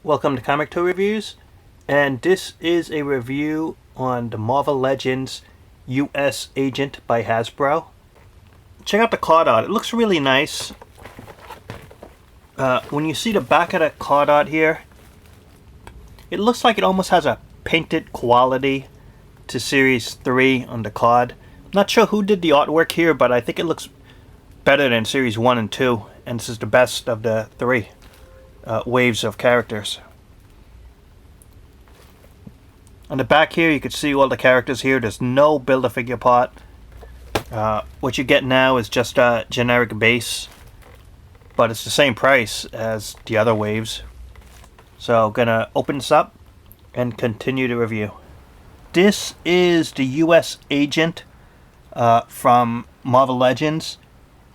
Welcome to Comic Toy Reviews, and this is a review on the Marvel Legends U.S. Agent by Hasbro. Check out the card art, it looks really nice. When you see the back of the card art here, it looks like it almost has a painted quality to Series 3 on the card. Not sure who did the artwork here, but I think it looks better than Series 1 and 2, and this is the best of the three waves of characters. On the back here you can see all the characters here. There's no Build-A-Figure part. What you get now is just a generic base, but it's the same price as the other waves. So I'm gonna open this up and continue the review. This is the US Agent from Marvel Legends,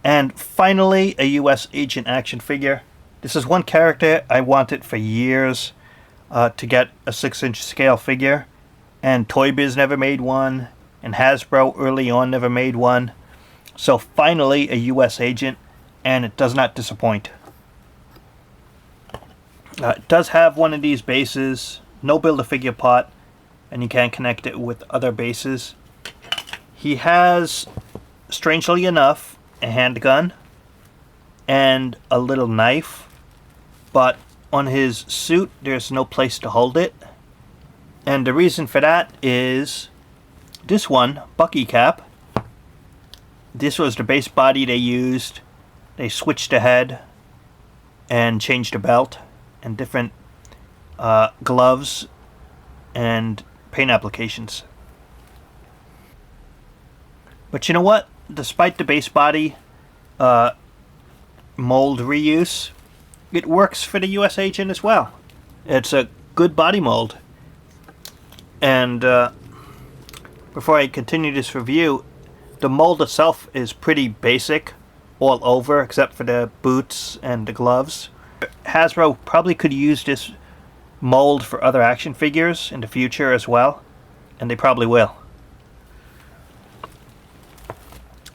and finally a US Agent action figure. This is one character I wanted for years to get a 6-inch scale figure, and Toy Biz never made one, and Hasbro early on never made one. So finally a US Agent, and it does not disappoint. It does have one of these bases, no Build-A-Figure part, and you can connect it with other bases. He has, strangely enough, a handgun and a little knife, but on his suit there's no place to hold it, and the reason for that is this one, Bucky Cap. This was the base body they used. They switched the head and changed the belt and different gloves and paint applications. But you know what? Despite the base body mold reuse, it works for the US Agent as well. It's a good body mold. And before I continue this review, the mold itself is pretty basic all over except for the boots and the gloves. Hasbro probably could use this mold for other action figures in the future as well, and they probably will.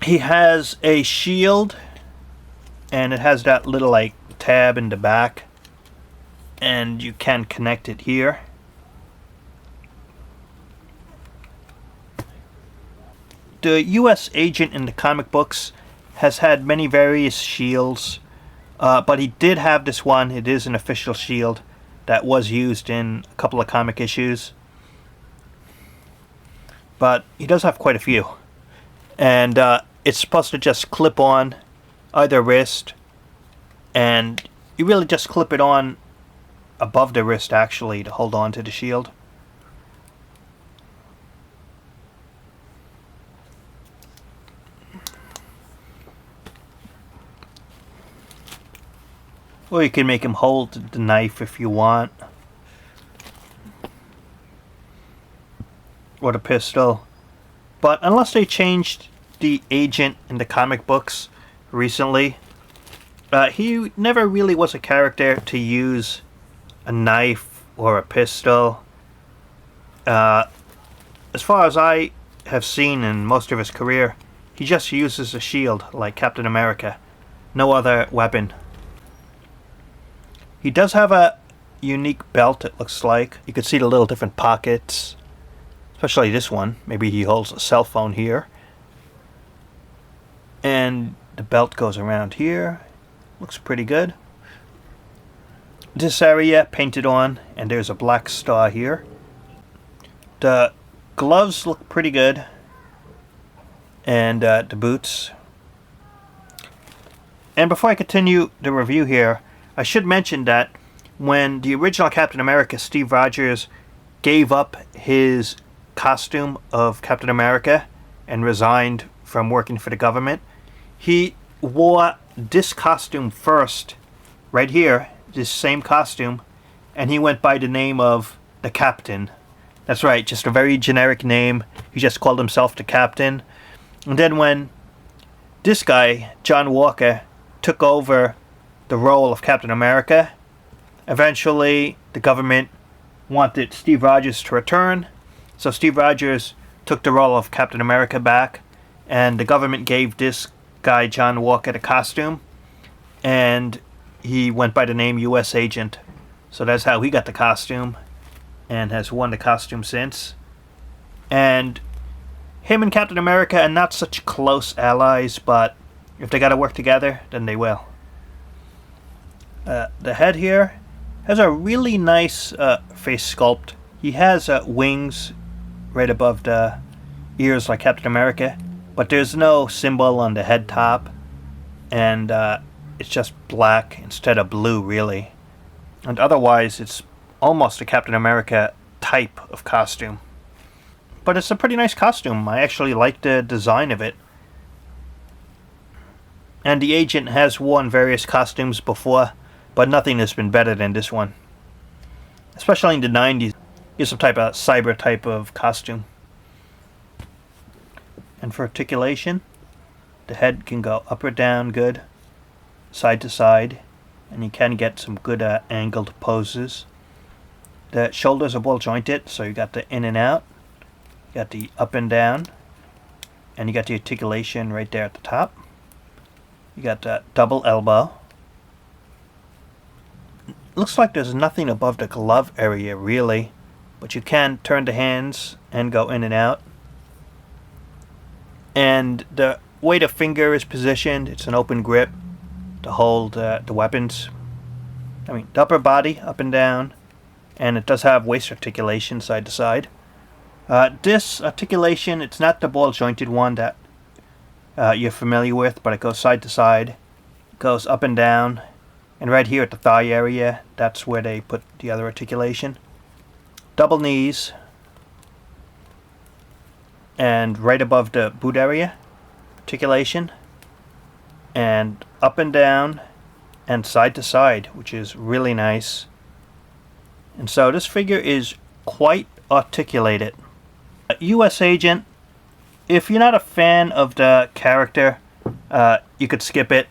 He has a shield, and it has that little like tab in the back, and you can connect it here. The US Agent in the comic books has had many various shields, but he did have this one. It is an official shield that was used in a couple of comic issues, but he does have quite a few, and it's supposed to just clip on either wrist, and you really just clip it on above the wrist actually to hold on to the shield. Or you can make him hold the knife if you want, or the pistol. But unless they changed the Agent in the comic books recently, he never really was a character to use a knife or a pistol. As far as I have seen in most of his career, he just uses a shield like Captain America. No other weapon. He does have a unique belt, it looks like. You can see the little different pockets, especially this one. Maybe he holds a cell phone here. And the belt goes around here. Looks pretty good. This area painted on, and there's a black star here. The gloves look pretty good, and the boots. And before I continue the review here, I should mention that when the original Captain America, Steve Rogers, gave up his costume of Captain America and resigned from working for the government, he wore this costume first, right here, this same costume, and he went by the name of the Captain. That's right, just a very generic name. He just called himself the Captain. And then when this guy, John Walker, took over the role of Captain America, eventually the government wanted Steve Rogers to return, so Steve Rogers took the role of Captain America back, and the government gave this guy John Walker the costume, and he went by the name U.S. Agent. So that's how he got the costume, and has worn the costume since. And him and Captain America are not such close allies, but if they gotta work together, then they will. The head here has a really nice face sculpt. He has wings right above the ears like Captain America, but there's no symbol on the head top, and it's just black instead of blue, really. And otherwise, it's almost a Captain America type of costume. But it's a pretty nice costume. I actually like the design of it. And the agent has worn various costumes before, but nothing has been better than this one. Especially in the 90s, it's some type of cyber type of costume. And for articulation, the head can go up or down good, side to side, and you can get some good angled poses. The shoulders are well jointed, so you got the in and out, you got the up and down, and you got the articulation right there at the top. You got the double elbow. Looks like there's nothing above the glove area really, but you can turn the hands and go in and out. And the way the finger is positioned, it's an open grip to hold the weapons. I mean, the upper body up and down, and it does have waist articulation side to side. This articulation, it's not the ball jointed one that you're familiar with, but it goes side to side, it goes up and down, and right here at the thigh area, that's where they put the other articulation. Double knees, and right above the boot area, articulation, and up and down, and side to side, which is really nice. And so this figure is quite articulated. U.S. Agent, if you're not a fan of the character, you could skip it.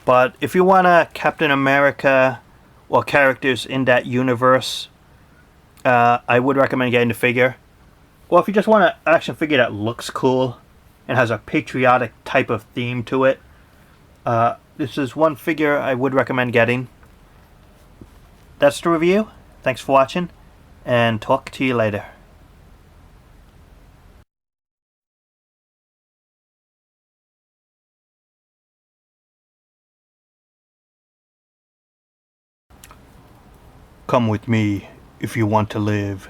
But if you want a Captain America or characters in that universe, I would recommend getting the figure. Well, if you just want an action figure that looks cool and has a patriotic type of theme to it, this is one figure I would recommend getting. That's the review. Thanks for watching, and talk to you later. Come with me if you want to live.